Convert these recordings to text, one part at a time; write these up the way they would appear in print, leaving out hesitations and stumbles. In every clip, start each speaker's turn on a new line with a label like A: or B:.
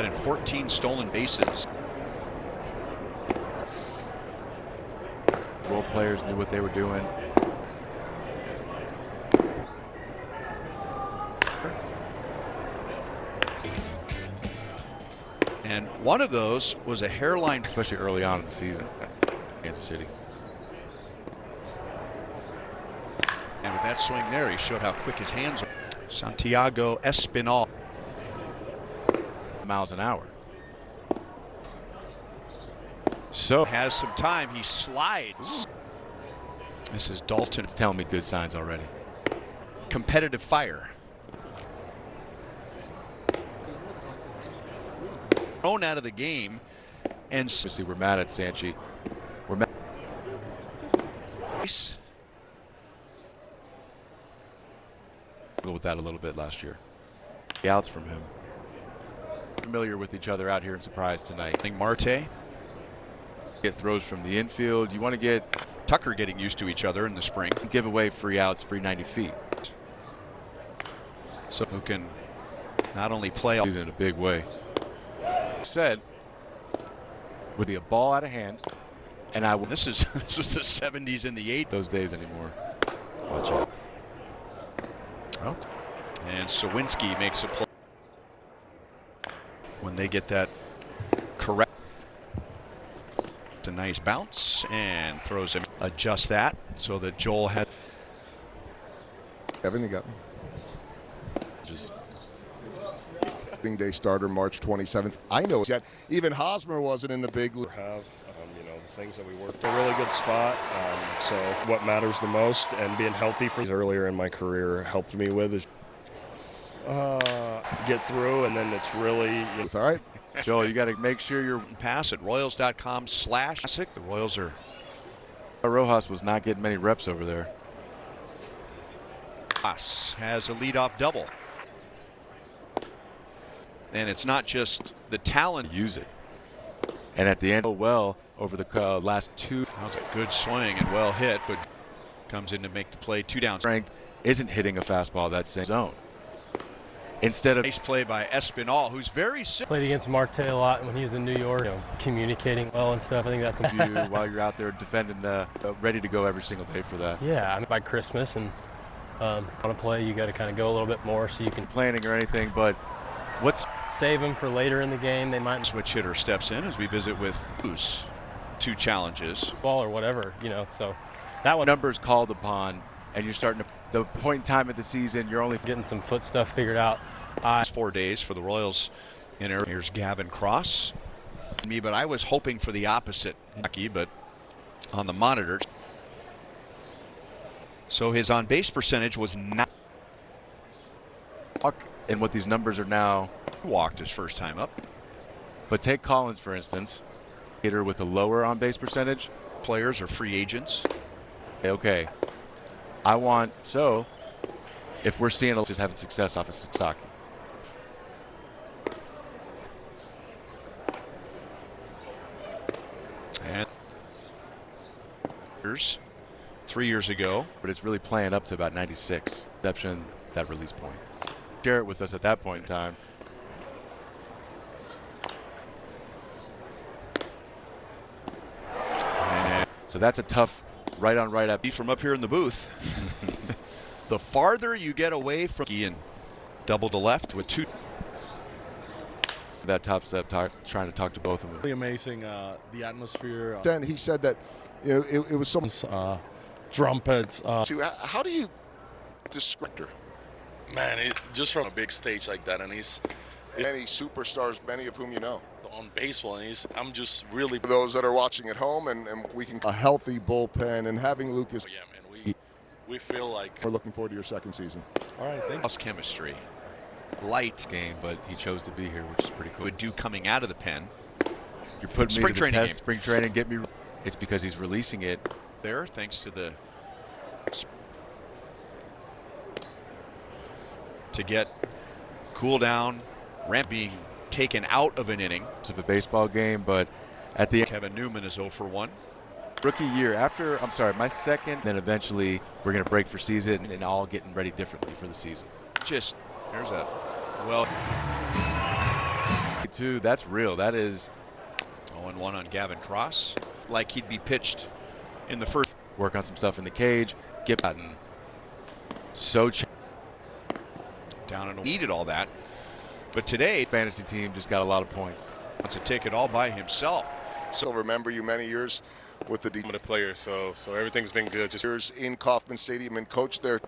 A: that and 14 stolen bases.
B: Role players knew what they were doing.
A: And one of those was a hairline,
B: especially early on in the season. Kansas City.
A: And with that swing there, he showed how quick his hands are. Santiago Espinal.
B: Miles an hour. So
A: has some time. He slides. This is Dalton.
B: It's telling me good signs already.
A: Competitive fire. Thrown out of the game. And
B: obviously we're mad at Sanchi. We're mad. With that a little bit last year. The outs from him. Familiar with each other out here in Surprise tonight.
A: Marte.
B: Get throws from the infield. You want to get
A: Tucker getting used to each other in the spring.
B: Give away free outs, free 90 feet.
A: So who can not only play
B: in a big way. Said would be a ball out of hand, and I.
A: This was the 70s and the 80s.
B: Those days anymore. Watch out.
A: Well, and Sawinski makes a play when they get that correct. It's a nice bounce and throws him. Adjust that so that Joel had.
C: Kevin, you got me. Just Day starter March 27th. I know that even Hosmer wasn't in the big league.
D: You know, the things that we worked a really good spot. So what matters the most, and being healthy for earlier in my career helped me with is get through, and then it's really
C: all right.
B: Joel, you got to make sure you're
A: pass at Royals.com/classic. The Royals are.
B: Rojas was not getting many reps over there.
A: Has a leadoff double. And it's not just the talent.
B: Use it. And at the end, well, over the last two.
A: That was a good swing and well hit, but comes in to make the play. 2 down.
B: Strength isn't hitting a fastball that same zone. Instead of
A: nice play by Espinal, who's very sick.
E: Played against Marte a lot when he was in New York, communicating well and stuff. I think that's
B: you while you're out there defending ready to go every single day for that.
E: Yeah, I mean, by Christmas and want to play, you got to kind of go a little bit more so you can
B: planning or anything, but what's
E: save them for later in the game. They might
A: switch hitter steps in as we visit with 2 challenges.
E: Ball or whatever, so that one
B: numbers called upon, and you're starting to the point in time of the season you're only
E: getting some foot stuff figured out.
A: 4 days for the Royals in Arizona. Here's Gavin Cross. But I was hoping for the opposite, but on the monitor. So his on base percentage was not.
B: And what these numbers are now.
A: Walked his first time up.
B: But take Collins, for instance. Hitter with a lower on base percentage.
A: Players are free agents.
B: Okay. If we're seeing just having success off of Sasaki.
A: And 3 years ago.
B: But it's really playing up to about 96. Exception that release point. Share it with us at that point in time. So that's a tough right on right up
A: from up here in the booth. The farther you get away from Ian, double to left with 2.
B: That top step trying to talk to both of them.
F: Really amazing, the atmosphere.
C: Then he said that it was some
F: trumpets.
C: How do you describe her?
F: Man, just from a big stage like that, and he's
C: many superstars, many of whom you know.
F: On baseball, and I'm just really.
C: For those that are watching at home, and we can a healthy bullpen and having Lucas.
F: Yeah, man, we feel like
C: we're looking forward to your second season.
F: All right, thank you.
A: Chemistry, light
B: game, but he chose to be here, which is pretty cool.
A: Would do coming out of the pen.
B: You're putting
A: spring
B: me to
A: training
B: the test.
A: Game.
B: Spring training, get me. It's because he's releasing it
A: there, thanks to the to get cool down, ramp being taken out of an inning
B: of a baseball game, but at the end,
A: Kevin Newman is 0 for 1.
B: Rookie year after, my second, then eventually we're going to break for season and all getting ready differently for the season.
A: There's a
B: too. That's real. That is
A: 0-1 on Gavin Cross. Like he'd be pitched in the first.
B: work on some stuff in the cage. Get gotten so
A: Down and needed all that. But today,
B: fantasy team just got a lot of points.
A: wants to take it all by himself.
C: So remember you many years with the
G: I'm a player, so everything's been good. Just
C: years in Kauffman Stadium and coach there.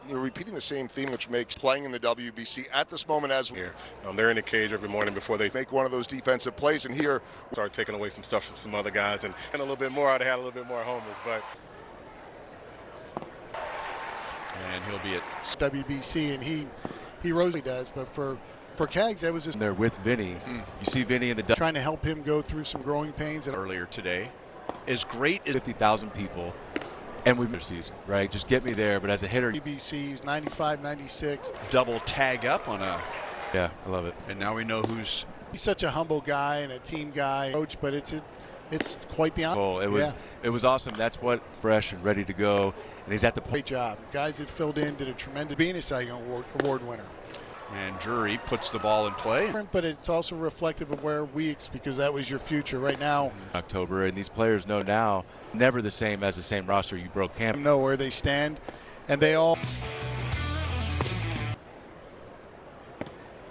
C: You're repeating the same theme, which makes playing in the WBC at this moment as
G: here. They're in the cage every morning before they
C: make one of those defensive plays. And here,
G: start taking away some stuff from some other guys, and a little bit more. I'd have had a little bit more homers, but.
A: And he'll be at
H: WBC, and he rose. He does, but for Kaggs, that was just
B: They're with Vinny. You see Vinny in the
H: trying to help him go through some growing pains. And
A: earlier today. As great as
B: 50,000 people, and we've their season, right? Just get me there. But as a hitter,
H: WBC, he's 95, 96.
A: double tag up on a.
B: yeah, I love it.
A: And now we know who's.
H: He's such a humble guy and a team guy, coach, but it's quite the honor.
B: Well, it was awesome. That's what fresh and ready to go, and he's at the point.
H: Great job. Guys that filled in did a tremendous. Being a Cy Young Award winner.
A: And Drury puts the ball in play.
H: But it's also reflective of where because that was your future. Right now,
B: October, and these players know now, never the same as the same roster you broke camp.
H: know where they stand, and they all.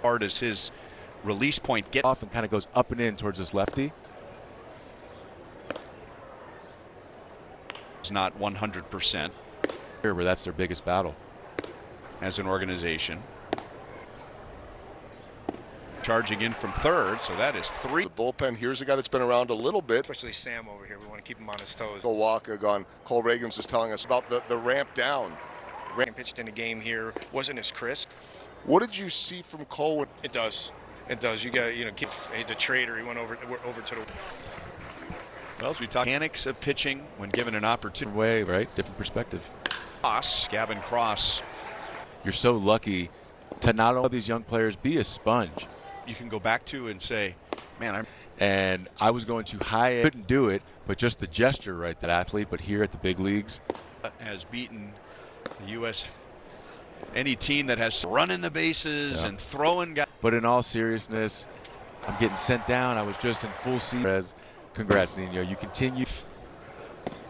A: Hard as his release point get
B: Off and kind of goes up and in towards this lefty.
A: It's not 100%
B: Here, where that's their biggest battle.
A: as an organization. Charging in from third, so that is 3.
C: the bullpen, here's a guy that's been around a little bit.
I: Especially Sam over here. We want to keep him on his toes.
C: Waka gone. Cole Reagans was telling us about the ramp down.
I: Reagan pitched in a game here. Wasn't as crisp.
C: What did you see from Cole?
I: It does. It does. You got to, give the trader. He went over to the.
A: Well, as we talk mechanics of pitching when given an opportunity.
B: Different way, right? Different perspective.
A: Gavin Cross.
B: You're so lucky to not all these young players be a sponge.
A: You can go back to and say, man,
B: And I was going too high, couldn't do it, but just the gesture, right? That athlete, but here at the big leagues,
A: has beaten the U.S. Any team that has running the bases and throwing guys.
B: But in all seriousness, I'm getting sent down. I was just in full seat. Congrats, Nino. You continue.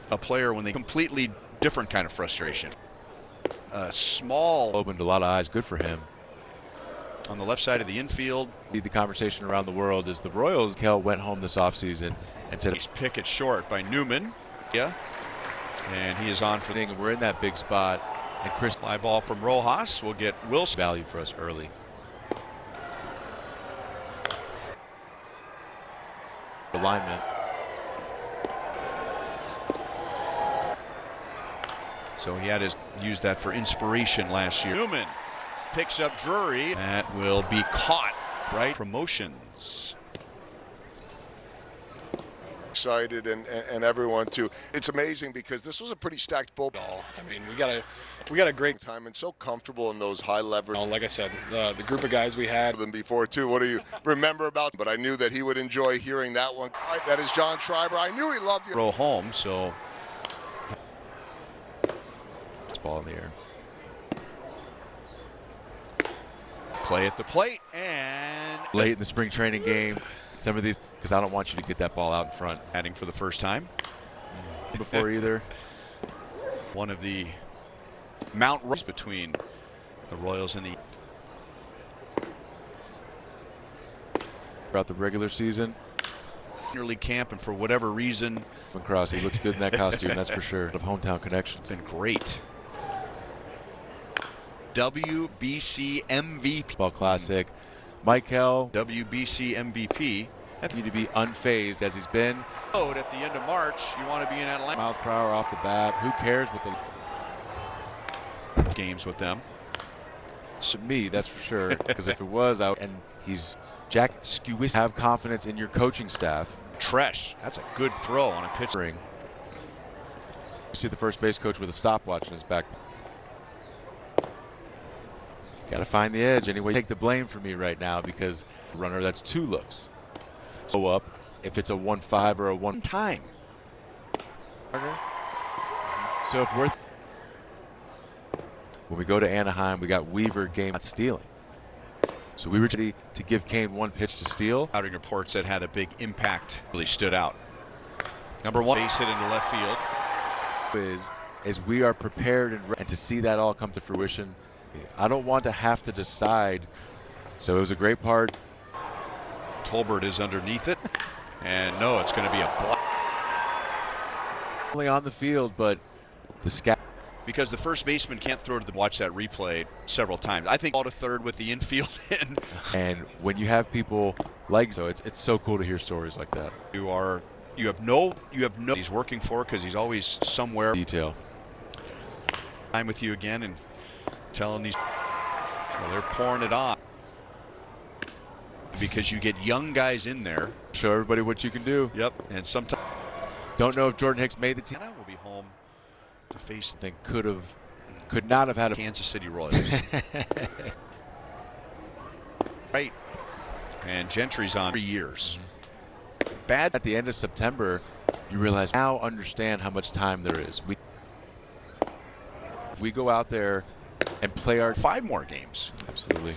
A: A player when they completely different kind of frustration. Small
B: Opened a lot of eyes. Good for him.
A: on the left side of the infield.
B: The conversation around the world is the Royals. Kel went home this offseason and said,
A: He's pick it short by Newman. Yeah. And he is on for the.
B: and we're in that big spot. And Chris,
A: Fly ball from Rojas will get Wilson.
B: value for us early. Alignment.
A: So he had his used that for inspiration last year. Newman picks up Drury. That will be caught. Right. Promotions.
C: Excited and everyone too. It's amazing because this was a pretty stacked bullpen.
D: I mean, we got a great
C: Time and so comfortable in those high leverage
D: Like I said, the group of guys we had.
C: than before too. What do you remember about? But I knew that he would enjoy hearing that one. All right, that is John Schreiber. I knew he loved you.
A: Throw home. So
B: This ball in the air.
A: play at the plate and
B: Late in the spring training game, some of these, because I don't want you to get that ball out in front
A: batting for the first time.
B: before either.
A: One of the Mount Runs between the Royals and the.
B: Throughout the regular season.
A: Minor league camp, and for whatever reason,
B: Cross, he looks good in that costume, that's for sure. Of hometown connections.
A: been great. WBC MVP.
B: Ball classic. Michael,
A: WBC MVP.
B: need to be unfazed as he's been.
A: At the end of March, you want to be in Atlanta.
B: Miles per hour off the bat. Who cares with the
A: Games with them.
B: to me, that's for sure. Because if it was out, and he's Jack Skewis, have confidence in your coaching staff.
A: Tresh, that's a good throw on a pitch.
B: You see the first base coach with a stopwatch in his back. Got to find the edge anyway. Take the blame for me right now because runner, that's 2 looks. So up if it's a 1-5 or a 1
A: Time.
B: So if we're when we go to Anaheim, we got Weaver game not stealing. So we were ready to give Kane one pitch to steal.
A: Scouting reports that had a big impact really stood out. Number 1, base hit into left field.
B: Is we are prepared and to see that all come to fruition. I don't want to have to decide. So it was a great part.
A: Tolbert is underneath it, and no, it's going to be a block.
B: Only on the field, but the scout.
A: Because the first baseman can't throw to the watch that replay several times. I think all to third with the infield in.
B: And when you have people like so, it's so cool to hear stories like that.
A: You have no he's working for because he's always somewhere.
B: Detail.
A: I'm with you again and telling these. So they're pouring it on. Because you get young guys in there.
B: Show everybody what you can do.
A: Yep. And sometimes
B: don't know if Jordan Hicks made the team.
A: Will be home to face
B: think could not have had a
A: Kansas City Royals. Right. And Gentry's on 3 years. Bad
B: at the end of September. You realize now understand how much time there is. We go out there and play our
A: 5 more games.
B: Absolutely.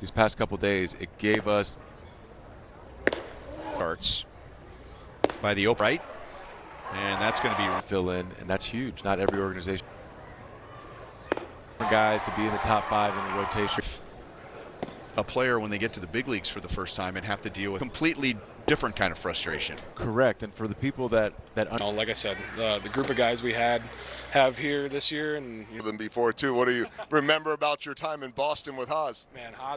B: These past couple days, it gave us
A: starts by the open right, and that's going to be
B: fill in, and that's huge. Not every organization guys to be in the top 5 in the rotation.
A: A player when they get to the big leagues for the first time and have to deal with completely different kind of frustration.
B: Correct, and for the people that
I: like I said, the group of guys we have here this year, and
C: Than before too. What do you remember about your time in Boston with Haas?
I: man, Haas